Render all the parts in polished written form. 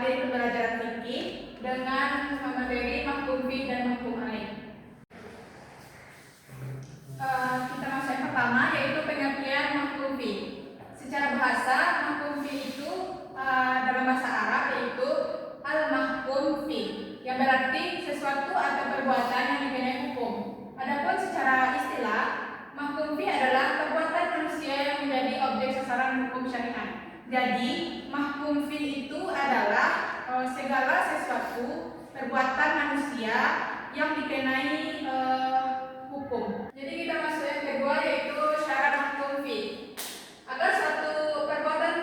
materi pembelajaran fikih dengan materi mahkum fi dan mahkum alaih. Kita masuk yang pertama, yaitu pengertian mahkum fi. Secara bahasa, mahkum fi itu dalam bahasa Arab yaitu al-mahkum fi, yang berarti sesuatu atau perbuatan yang dikenai hukum. Adapun secara istilah, mahkum fi adalah perbuatan manusia yang menjadi objek sasaran hukum syariat. Jadi, mahkum fi itu adalah segala sesuatu perbuatan manusia yang dikenai hukum. Jadi kita masuk yang kedua, yaitu syarat mahkum fi. Agar suatu perbuatan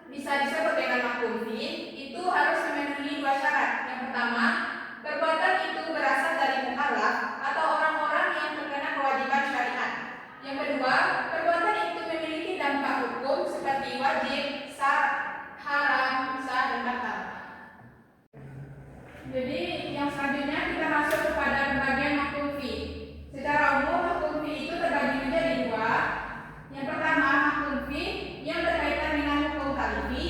bisa disebut dengan mahkum fi, itu harus memenuhi dua syarat. Yang pertama, perbuatan itu berasal dari mukallaf atau orang-orang yang terkena kewajiban syariat. Yang kedua, perbuatan itu memiliki dampak hukum seperti wajib, sah, haram, sah, dan batal. Jadi yang selanjutnya kita masuk kepada bagian mahkum fi. Secara umum mahkum fi itu terbagi menjadi dua. Yang pertama, mahkum fi yang berkaitan dengan hukum taklifi,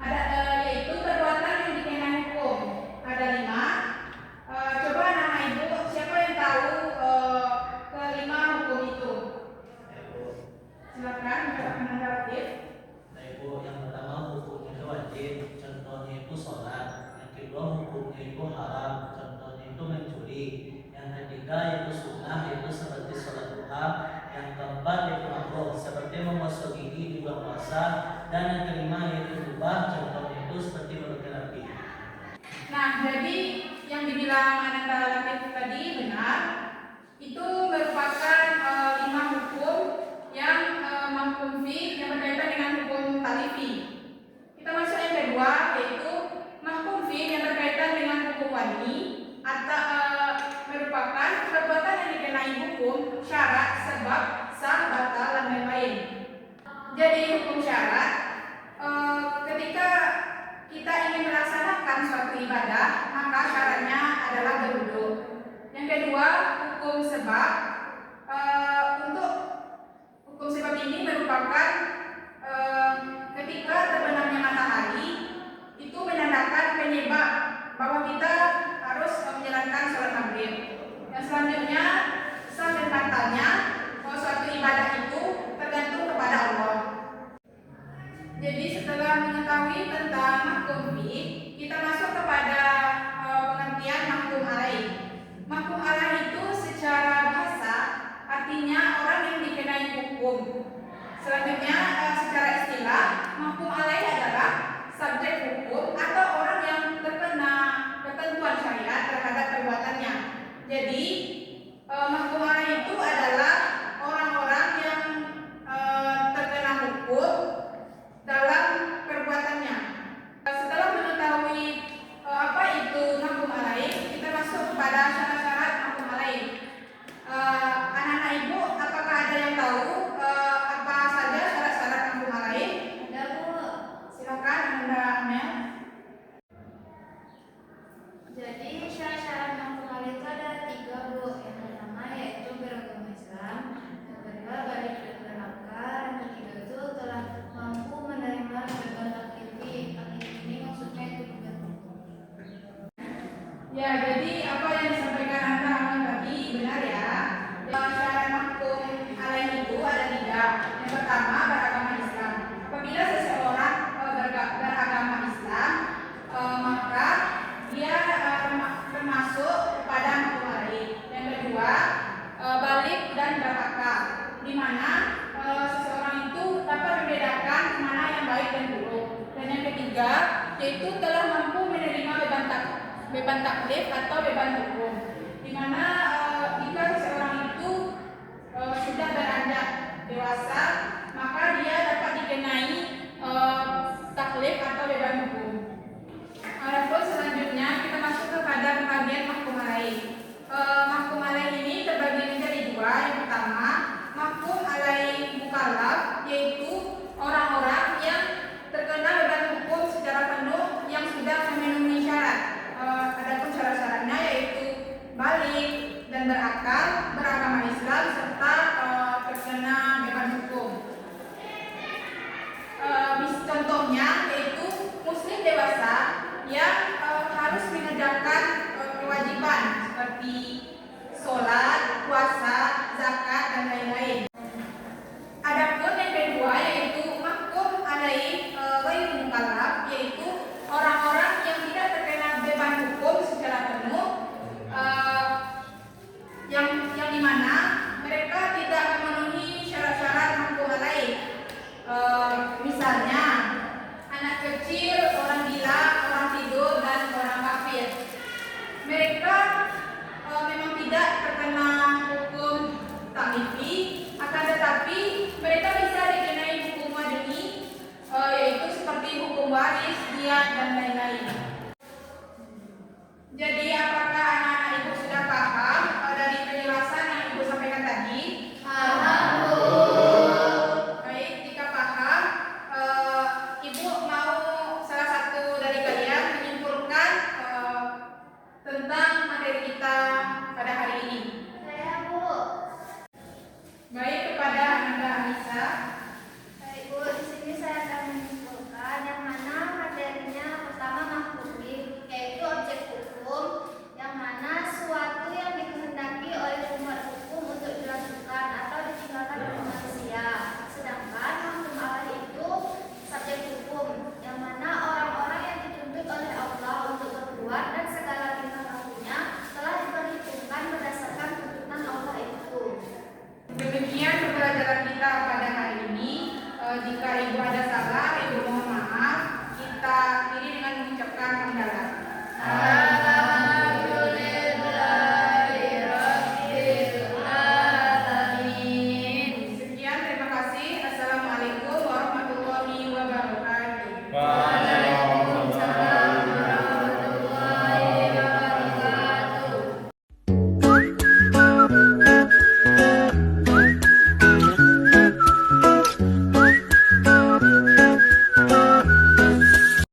yaitu perbuatan yang dikenai hukum. Ada 5. Coba nama ibu, siapa yang tahu kelima hukum itu? Silakan menjawab relatif. Ibu, yang pertama hukumnya itu wajib, contohnya itu sholat. Yang kedua hukumnya itu haram, contohnya itu mencuri. Yang ketiga yaitu sunnah, yaitu seperti sholat duha. Yang keempat yaitu makruh, seperti membasuh gigi di bulan puasa. Dan yang kelima yaitu mubah, contohnya itu seperti berterapi. Nah, jadi yang dibilang Ananda Latif tadi benar. Itu merupakan 5 hukum yang mahkum fi yang berkaitan dengan hukum taklifi. Kita masuk yang kedua, yaitu mahkum fi yang berkaitan dengan hukum wali atau merupakan perbuatan yang dikenai hukum, syarat, sebab, sah, batal, dan lain-lain. Jadi hukum syarat, ketika kita ingin melaksanakan suatu ibadah, maka syaratnya adalah berwudu. Yang kedua, hukum sebab. Untuk hukum sebab ini merupakan ketika terbenamnya matahari itu menandakan penyebab bahwa kita harus menjalankan sholat maghrib. Yang selanjutnya, sah dan batalnya bahwa suatu ibadah itu tergantung kepada Allah. Jadi setelah mengetahui tentang mahkum fi, kita masuk kepada pengertian mahkum alaih. Mahkum alaih itu secara bahasa artinya orang yang dikenai hukum. Selanjutnya secara istilah, mahkum alaih adalah subjek hukum atau orang yang terkena ketentuan syariat terhadap perbuatannya. Jadi mahkum alaih itu adalah orang-orang yang terkena hukum dalam perbuatannya. Setelah mengetahui apa itu mahkum alaih, kita masuk kepada syarat-syarat mahkum alaih. Anak-anak ibu, apakah ada yang tahu apa saja syarat-syarat mahkum alaih? Ada, Bu. Silakan Anda Amel. Jadi syarat-syarat mahkum alaih itu ada 3, Bu. Yang pertama yaitu beragama Islam, yang kedua balik berakal, yang ketiga itu telah mampu menerima beban taklifi. Taklifi ini maksudnya itu beban hukum. Ya, jadi apa yang disampaikan Anda Amel tadi benar ya. Syarat mahkum alaih itu ada 3. Yang pertama, beragama Islam. Apabila seseorang beragama Islam, maka dia termasuk kepada mahkum alaih. Yang kedua, balik dan berakal, di mana seseorang itu dapat membedakan mana yang baik dan buruk. Dan yang ketiga, yaitu telah mampu menerima beban taklif atau beban hukum, di mana jika seseorang itu sudah beranjak dewasa, maka dia dapat dikenai taklif atau beban hukum. Adapun selanjutnya kita masuk kepada bagian mahkum alaih. Mahkum alaih ini terbagi menjadi 2. Yang pertama, mahkum alaih mukallaf, yaitu orang-orang yang terkena beban hukum secara penuh yang sudah memenuhi syarat. Adapun syarat-syaratnya yaitu balik dan berakal, beragama Islam, serta terkena beban hukum. kecil, orang gila, orang tidur, dan orang kafir. Mereka memang tidak terkena hukum taklifi, akan tetapi mereka bisa dikenai hukum madani, yaitu seperti hukum waris, diat, dan lain-lain.